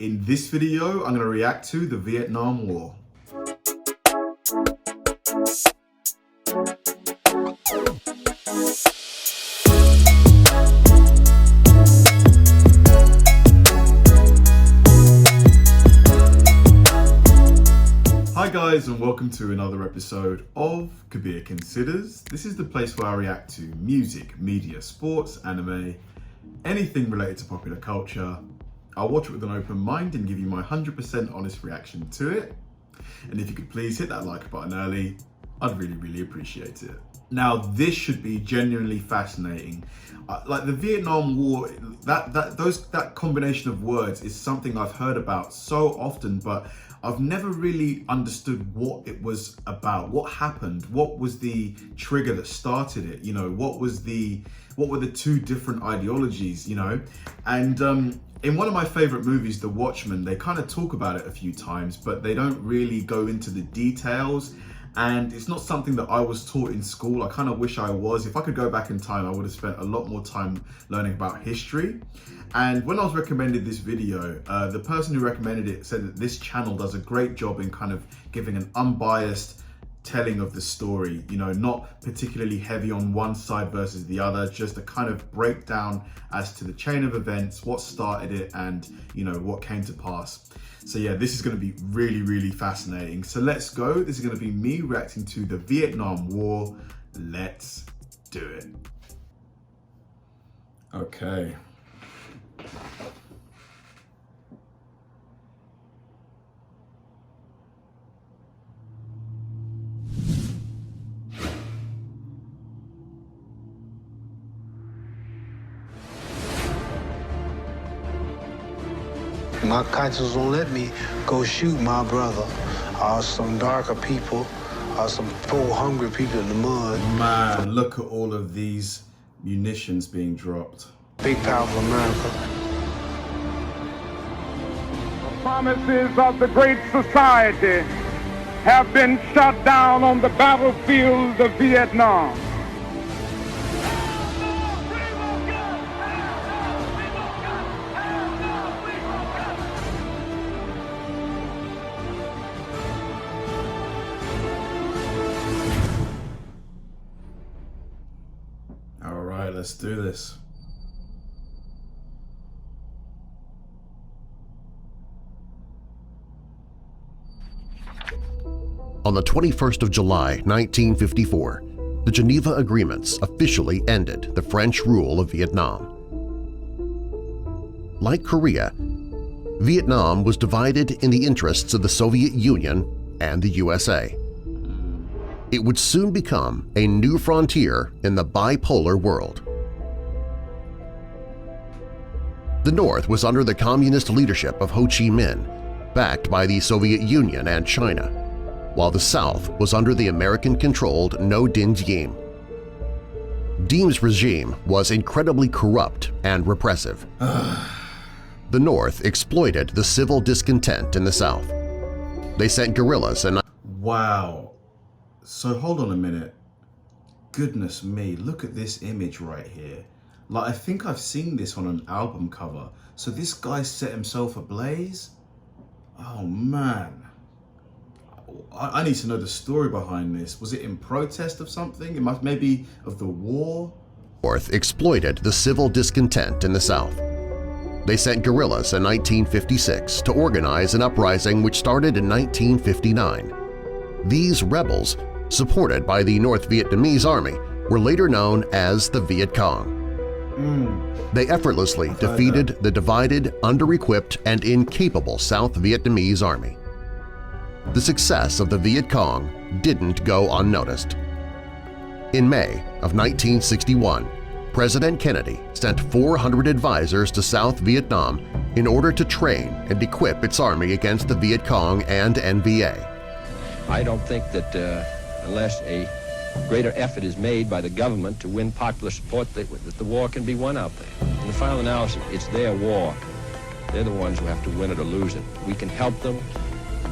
In this video, I'm going to react to the Vietnam War. Hi guys, and welcome to another episode of Kabir Considers. This is the place where I react to music, media, sports, anime, anything related to popular culture. I'll watch it with an open mind and give you my 100% honest reaction to it. And if you could please hit that like button early, I'd really appreciate it. Now, this should be genuinely fascinating. Like the Vietnam War, that combination of words is something I've heard about so often, but I've never really understood what it was about, what happened, what was the trigger that started it, you know, what were the two different ideologies, you know? And in one of my favorite movies, The Watchmen, they kind of talk about it a few times, but they don't really go into the details. And it's not something that I was taught in school. I kind of wish I was. If I could go back in time, I would have spent a lot more time learning about history. And when I was recommended this video, the person who recommended it said that this channel does a great job in kind of giving an unbiased telling of the story, you know, not particularly heavy on one side versus the other, just a kind of breakdown as to the chain of events, what started it, and, you know, what came to pass. So yeah, this is going to be really fascinating. So let's go. This is going to be me reacting to the Vietnam War. Let's do it. Okay. My conscience won't let me go shoot my brother or some darker people or some poor hungry people in the mud. Man, look at all of these munitions being dropped. Big powerful America. The promises of the great society have been shot down on the battlefield of Vietnam. All right, let's do this. On the 21st of July, 1954, the Geneva Agreements officially ended the French rule of Vietnam. Like Korea, Vietnam was divided in the interests of the Soviet Union and the USA. It would soon become a new frontier in the bipolar world. The North was under the communist leadership of Ho Chi Minh, backed by the Soviet Union and China, while the South was under the American-controlled Ngo Dinh Diem. Diem's regime was incredibly corrupt and repressive. The North exploited the civil discontent in the South. They sent guerrillas and… Wow. So hold on a minute. Goodness me, look at this image right here. Like, I think I've seen this on an album cover. So this guy set himself ablaze? Oh man. I need to know the story behind this. Was it in protest of something? It must maybe of the war? North exploited the civil discontent in the South. They sent guerrillas in 1956 to organize an uprising which started in 1959. These rebels, supported by the North Vietnamese Army, were later known as the Viet Cong. They effortlessly defeated the divided, under-equipped, and incapable South Vietnamese Army. The success of the Viet Cong didn't go unnoticed. In May of 1961, President Kennedy sent 400 advisors to South Vietnam in order to train and equip its army against the Viet Cong and NVA. I don't think that unless a greater effort is made by the government to win popular support that the war can be won out there. In the final analysis, it's their war. They're the ones who have to win it or lose it. We can help them,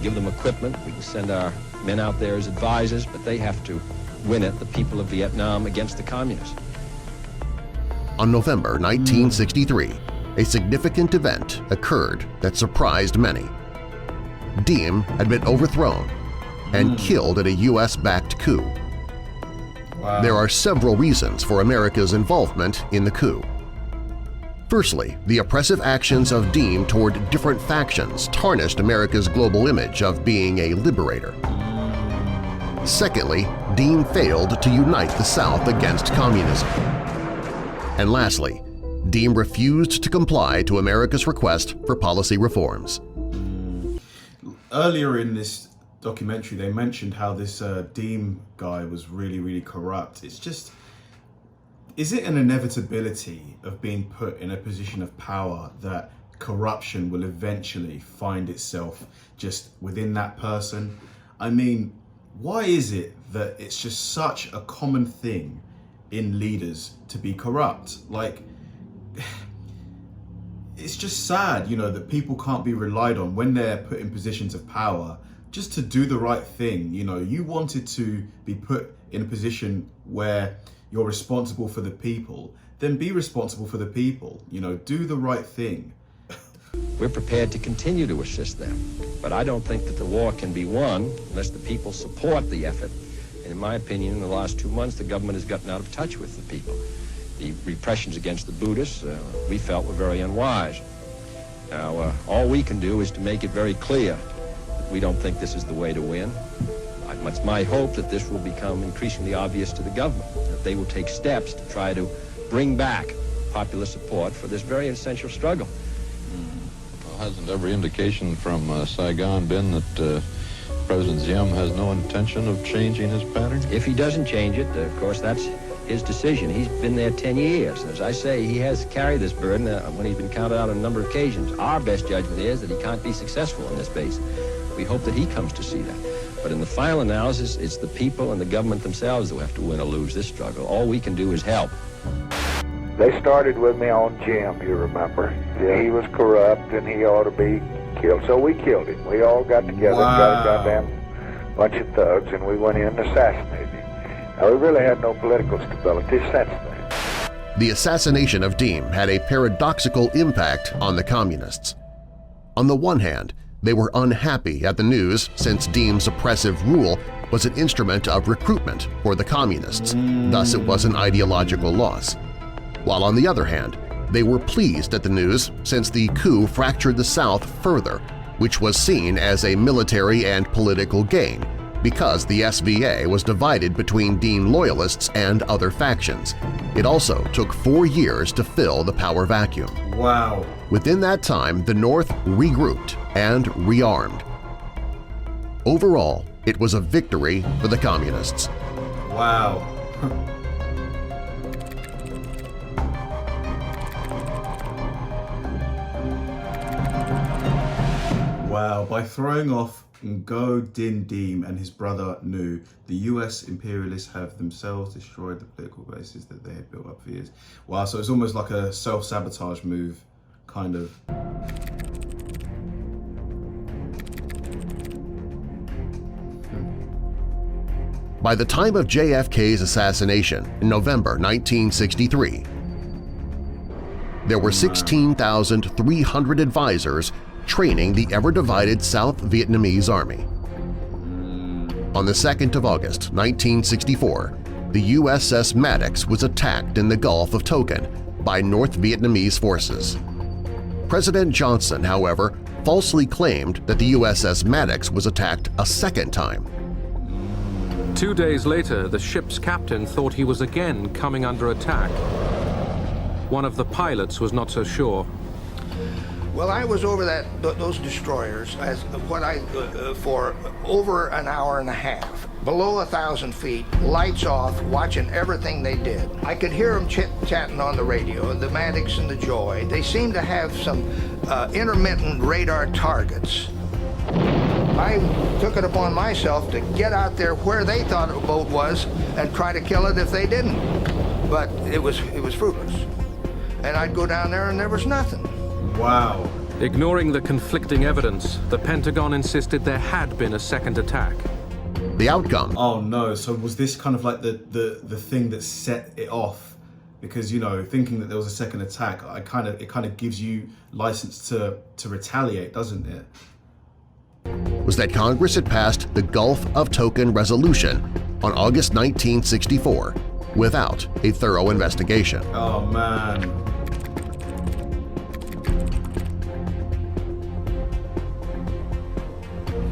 give them equipment, we can send our men out there as advisors, but they have to win it, the people of Vietnam, against the communists. On November 1963, a significant event occurred that surprised many. Diem had been overthrown and killed in a U.S.-backed coup. Wow. There are several reasons for America's involvement in the coup. Firstly, the oppressive actions of Diem toward different factions tarnished America's global image of being a liberator. Secondly, Diem failed to unite the South against communism. And lastly, Diem refused to comply to America's request for policy reforms. Earlier in this documentary, they mentioned how this Diem guy was really, really corrupt. It's just, is it an inevitability of being put in a position of power that corruption will eventually find itself just within that person? I mean, why is it that it's just such a common thing in leaders to be corrupt? Like, it's just sad, you know, that people can't be relied on when they're put in positions of power just to do the right thing. You know, you wanted to be put in a position where you're responsible for the people, then be responsible for the people, you know, do the right thing. We're prepared to continue to assist them, but I don't think that the war can be won unless the people support the effort. And in my opinion, in the last 2 months, the government has gotten out of touch with the people. The repressions against the Buddhists, we felt, were very unwise. Now, all we can do is to make it very clear that we don't think this is the way to win. It's my hope that this will become increasingly obvious to the government, that they will take steps to try to bring back popular support for this very essential struggle. Well, hasn't every indication from Saigon been that President Diem has no intention of changing his pattern? If he doesn't change it, of course, that's his decision. He's been there 10 years. As I say, he has carried this burden when he's been counted out on a number of occasions. Our best judgment is that he can't be successful on this base. We hope that he comes to see that. But in the final analysis, it's the people and the government themselves who have to win or lose this struggle. All we can do is help. They started with me on Jim, you remember. Yeah, he was corrupt and he ought to be killed. So we killed him. We all got together, got a goddamn bunch of thugs, and we went in and assassinated him. Now, we really had no political stability since then. The assassination of Diem had a paradoxical impact on the Communists. On the one hand, they were unhappy at the news since Diem's oppressive rule was an instrument of recruitment for the Communists, thus it was an ideological loss. While on the other hand, they were pleased at the news since the coup fractured the South further, which was seen as a military and political gain because the SVA was divided between Diem loyalists and other factions. It also took 4 years to fill the power vacuum. Wow. Within that time, the North regrouped and rearmed. Overall, it was a victory for the Communists. Wow. Wow, by throwing off Ngo Dinh Diem and his brother Nu, the US imperialists have themselves destroyed the political bases that they had built up for years. Wow, so it's almost like a self-sabotage move, kind of. By the time of JFK's assassination in November 1963, there were 16,300 advisors training the ever-divided South Vietnamese Army. On the 2nd of August 1964, the USS Maddox was attacked in the Gulf of Tonkin by North Vietnamese forces. President Johnson, however, falsely claimed that the USS Maddox was attacked a second time. 2 days later, the ship's captain thought he was again coming under attack. One of the pilots was not so sure. Well, I was over those destroyers for over an hour and a half. Below 1,000 feet, lights off, watching everything they did. I could hear them chit-chatting on the radio, the Maddox and the Joy. They seemed to have some intermittent radar targets. I took it upon myself to get out there where they thought a boat was and try to kill it if they didn't. But it was fruitless. And I'd go down there and there was nothing. Wow. Ignoring the conflicting evidence, the Pentagon insisted there had been a second attack. The outcome. Oh no, so was this kind of like the thing that set it off because, you know, thinking that there was a second attack, it kind of gives you license to retaliate, doesn't it? Was that Congress had passed the Gulf of Tonkin Resolution on August 1964 without a thorough investigation. Oh, man.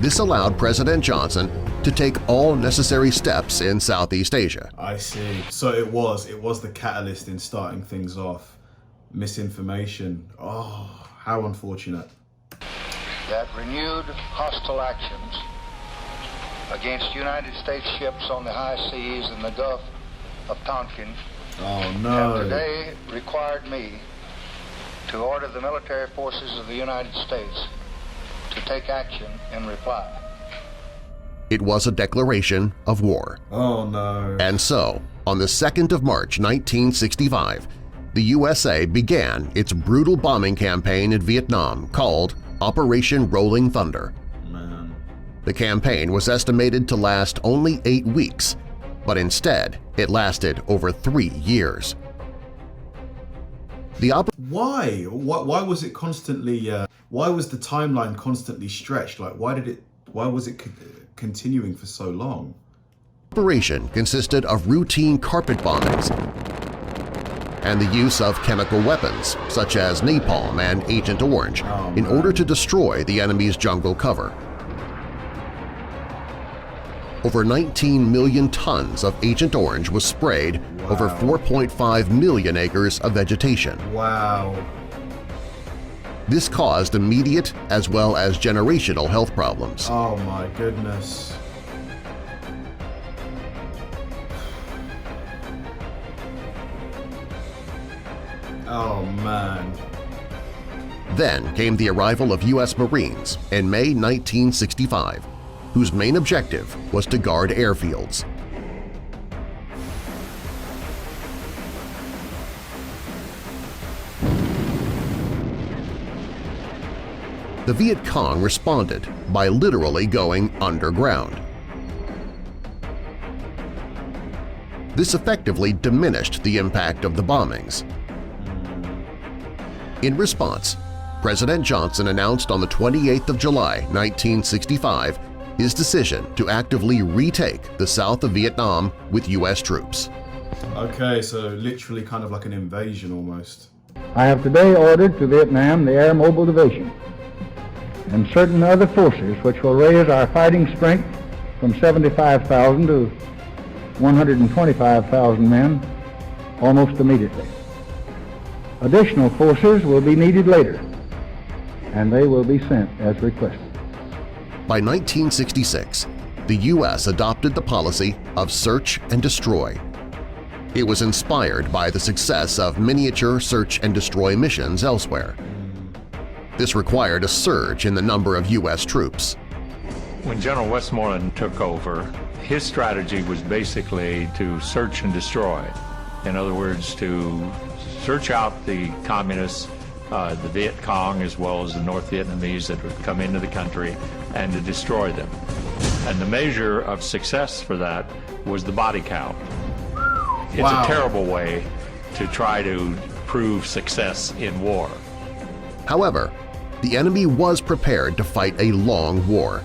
This allowed President Johnson to take all necessary steps in Southeast Asia. I see. So it was the catalyst in starting things off. Misinformation. Oh, how unfortunate. That renewed hostile actions against United States ships on the high seas in the Gulf of Tonkin have today required me to order the military forces of the United States to take action in reply. It was a declaration of war. Oh no. And so, on the 2nd of March 1965, the USA began its brutal bombing campaign in Vietnam called Operation Rolling Thunder. Man. The campaign was estimated to last only 8 weeks, but instead it lasted over 3 years. Why? Why was it constantly? Why was the timeline constantly stretched? Like, why was it continuing for so long? The operation consisted of routine carpet bombings and the use of chemical weapons such as napalm and Agent Orange in order to destroy the enemy's jungle cover. Over 19 million tons of Agent Orange was sprayed over 4.5 million acres of vegetation. Wow. This caused immediate as well as generational health problems. Oh my goodness. Oh man. Then came the arrival of U.S. Marines in May 1965, whose main objective was to guard airfields. The Viet Cong responded by literally going underground. This effectively diminished the impact of the bombings. In response, President Johnson announced on the 28th of July, 1965, his decision to actively retake the south of Vietnam with U.S. troops. Okay, so literally kind of like an invasion almost. I have today ordered to Vietnam the Air Mobile Division and certain other forces which will raise our fighting strength from 75,000 to 125,000 men almost immediately. Additional forces will be needed later, and they will be sent as requested. By 1966, the U.S. adopted the policy of search and destroy. It was inspired by the success of miniature search and destroy missions elsewhere. This required a surge in the number of U.S. troops. When General Westmoreland took over, his strategy was basically to search and destroy. In other words, to search out the communists, the Viet Cong, as well as the North Vietnamese that would come into the country, and to destroy them. And the measure of success for that was the body count. It's a terrible way to try to prove success in war. However, the enemy was prepared to fight a long war.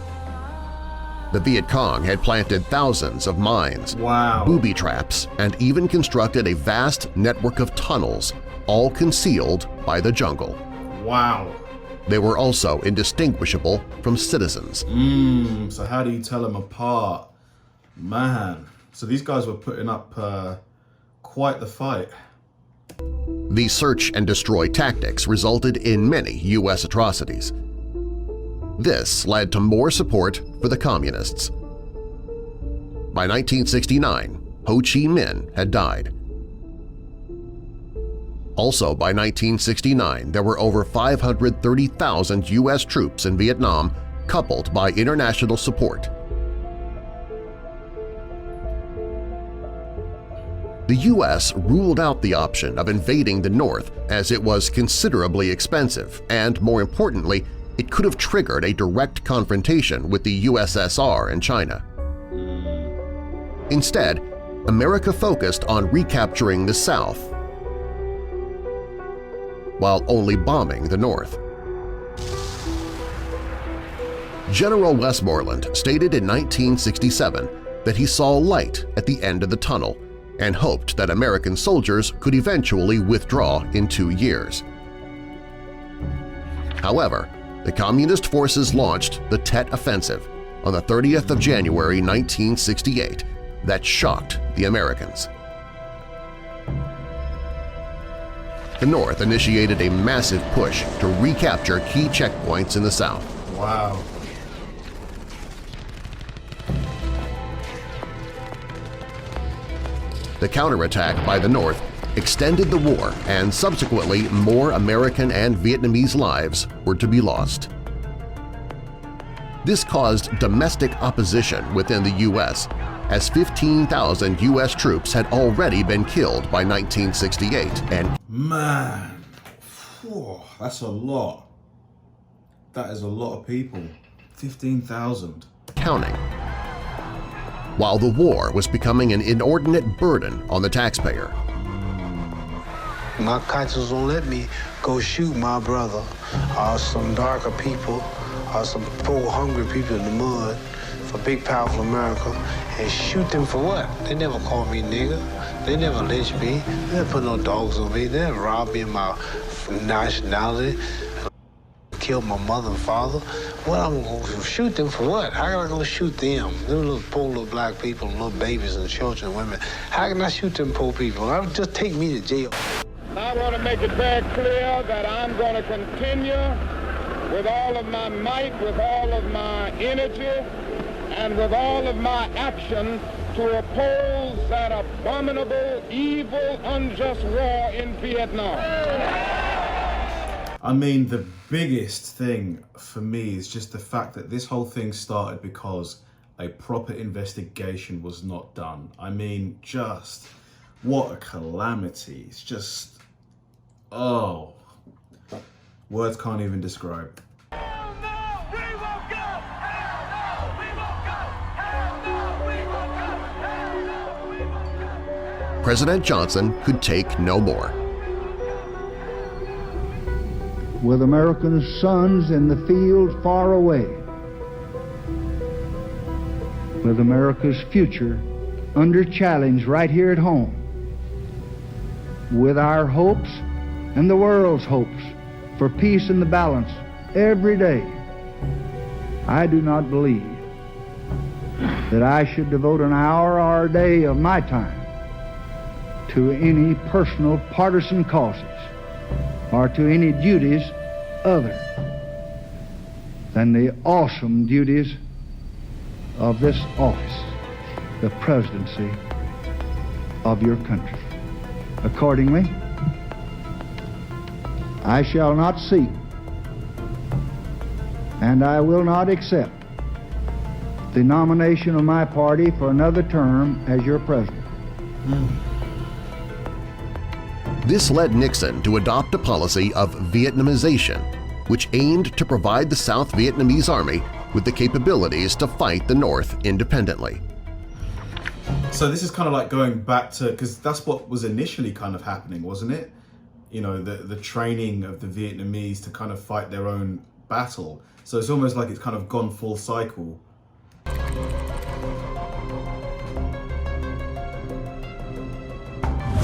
The Viet Cong had planted thousands of mines, booby traps, and even constructed a vast network of tunnels, all concealed by the jungle. Wow. They were also indistinguishable from citizens. So how do you tell them apart? Man, so these guys were putting up quite the fight. These search and destroy tactics resulted in many U.S. atrocities. This led to more support for the Communists. By 1969, Ho Chi Minh had died. Also by 1969, there were over 530,000 U.S. troops in Vietnam, coupled by international support. The U.S. ruled out the option of invading the North as it was considerably expensive and, more importantly, it could have triggered a direct confrontation with the USSR and China. Instead, America focused on recapturing the South while only bombing the North. General Westmoreland stated in 1967 that he saw light at the end of the tunnel and hoped that American soldiers could eventually withdraw in 2 years. However, the Communist forces launched the Tet Offensive on the 30th of January 1968 that shocked the Americans. The North initiated a massive push to recapture key checkpoints in the South. Wow. The counterattack by the North extended the war, and subsequently more American and Vietnamese lives were to be lost. This caused domestic opposition within the U.S., as 15,000 U.S. troops had already been killed by 1968, and man, that's a lot. That is a lot of people. 15,000. Counting. While the war was becoming an inordinate burden on the taxpayer. My conscience won't let me go shoot my brother or some darker people or some poor hungry people in the mud for big powerful America and shoot them for what? They never called me nigger. They never lynched me. They never put no dogs on me. They never robbed me of my nationality. Killed my mother and father. What I'm gonna shoot them for what? How am I gonna shoot them? Them little poor little black people, little babies and children and women. How can I shoot them poor people? Just take me to jail. I want to make it very clear that I'm going to continue with all of my might, with all of my energy, and with all of my action to oppose that abominable, evil, unjust war in Vietnam. I mean, the biggest thing for me is just the fact that this whole thing started because a proper investigation was not done. I mean, just what a calamity. It's just, oh, words can't even describe. Hell no, we won't go! Hell no, we won't go! Hell no, we won't go! Hell no, we won't go! President Johnson could take no more. With American sons in the field far away, with America's future under challenge right here at home, with our hopes and the world's hopes for peace and the balance every day, I do not believe that I should devote an hour or a day of my time to any personal partisan causes or to any duties other than the awesome duties of this office, the presidency of your country. Accordingly, I shall not seek and I will not accept the nomination of my party for another term as your president. This led Nixon to adopt a policy of Vietnamization, which aimed to provide the South Vietnamese Army with the capabilities to fight the North independently. So this is kind of like going back to, because that's what was initially kind of happening, wasn't it? You know, the training of the Vietnamese to kind of fight their own battle. So it's almost like it's kind of gone full cycle.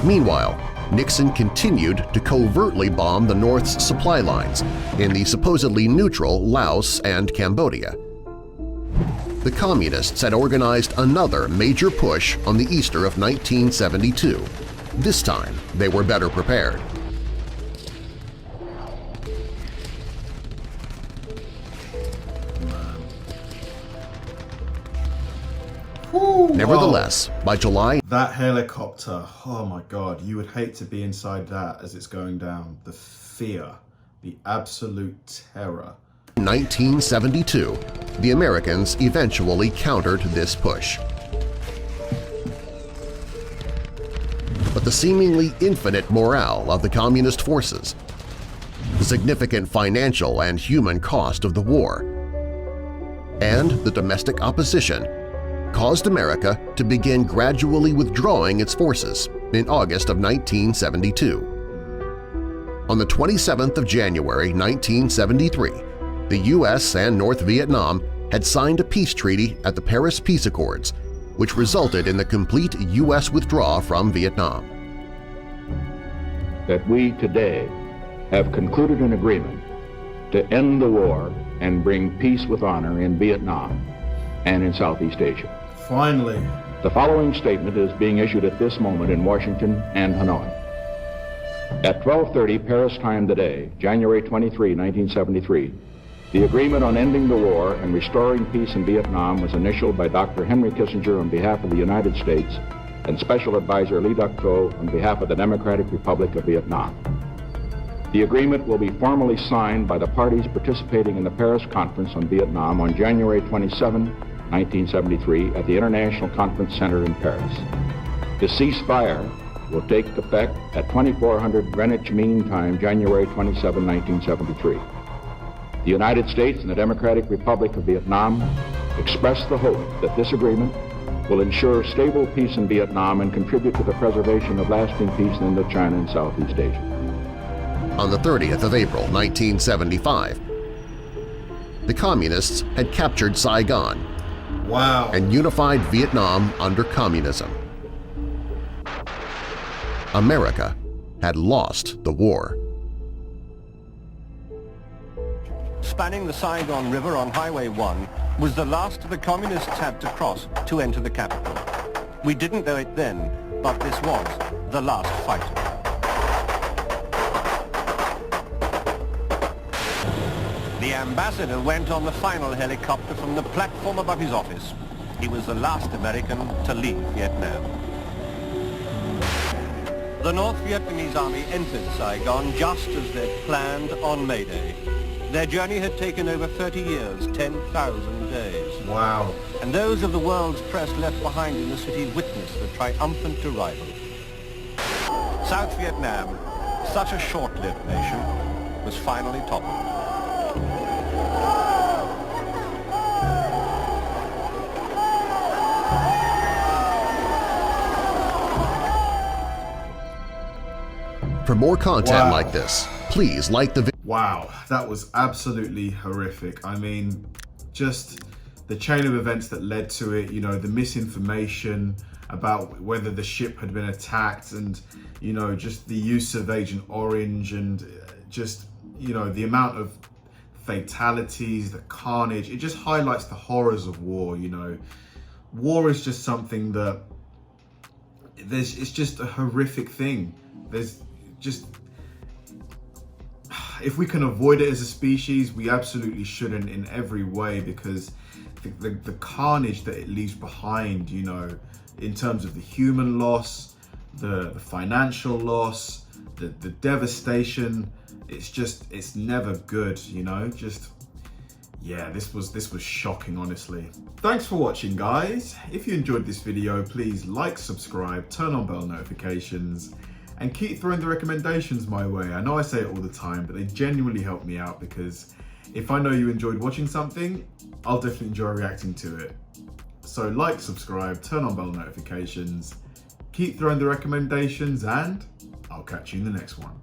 Meanwhile, Nixon continued to covertly bomb the North's supply lines in the supposedly neutral Laos and Cambodia. The Communists had organized another major push on the Easter of 1972. This time, they were better prepared. Nevertheless, by July… That helicopter, oh my God, you would hate to be inside that as it's going down. The fear, the absolute terror. 1972, the Americans eventually countered this push. But the seemingly infinite morale of the Communist forces, the significant financial and human cost of the war, and the domestic opposition caused America to begin gradually withdrawing its forces in August of 1972. On the 27th of January 1973, the U.S. and North Vietnam had signed a peace treaty at the Paris Peace Accords, which resulted in the complete U.S. withdrawal from Vietnam. That we today have concluded an agreement to end the war and bring peace with honor in Vietnam and in Southeast Asia. Finally. The following statement is being issued at this moment in Washington and Hanoi. At 12:30 Paris time today, January 23, 1973, the agreement on ending the war and restoring peace in Vietnam was initialed by Dr. Henry Kissinger on behalf of the United States and Special Advisor Lee Duc-Tho on behalf of the Democratic Republic of Vietnam. The agreement will be formally signed by the parties participating in the Paris Conference on Vietnam on January 27, 1973 at the International Conference Center in Paris. The ceasefire will take effect at 2400 Greenwich Mean Time, January 27, 1973. The United States and the Democratic Republic of Vietnam express the hope that this agreement will ensure stable peace in Vietnam and contribute to the preservation of lasting peace in Indochina and Southeast Asia. On the 30th of April 1975, the Communists had captured Saigon and unified Vietnam under communism. America had lost the war. Spanning the Saigon River on Highway 1 was the last the Communists had to cross to enter the capital. We didn't know it then, but this was the last fight. The ambassador went on the final helicopter from the platform above his office. He was the last American to leave Vietnam. The North Vietnamese army entered Saigon just as they'd planned on May Day. Their journey had taken over 30 years, 10,000 days. Wow. And those of the world's press left behind in the city witnessed the triumphant arrival. South Vietnam, such a short-lived nation, was finally toppled. For more content like this, please like the video. Wow, that was absolutely horrific. I mean, just the chain of events that led to it, you know, the misinformation about whether the ship had been attacked and, you know, just the use of Agent Orange and just, you know, the amount of fatalities, the carnage. It just highlights the horrors of war, you know. War is just something that it's just a horrific thing. There's just, if we can avoid it as a species, we absolutely shouldn't in every way, because the carnage that it leaves behind, you know, in terms of the human loss, the financial loss, the devastation, it's never good, you know. Just, yeah, this was shocking, honestly. Thanks for watching, guys. If you enjoyed this video, please like, subscribe, turn on bell notifications, and keep throwing the recommendations my way. I know I say it all the time, but they genuinely help me out, because if I know you enjoyed watching something, I'll definitely enjoy reacting to it. So like, subscribe, turn on bell notifications, keep throwing the recommendations, and I'll catch you in the next one.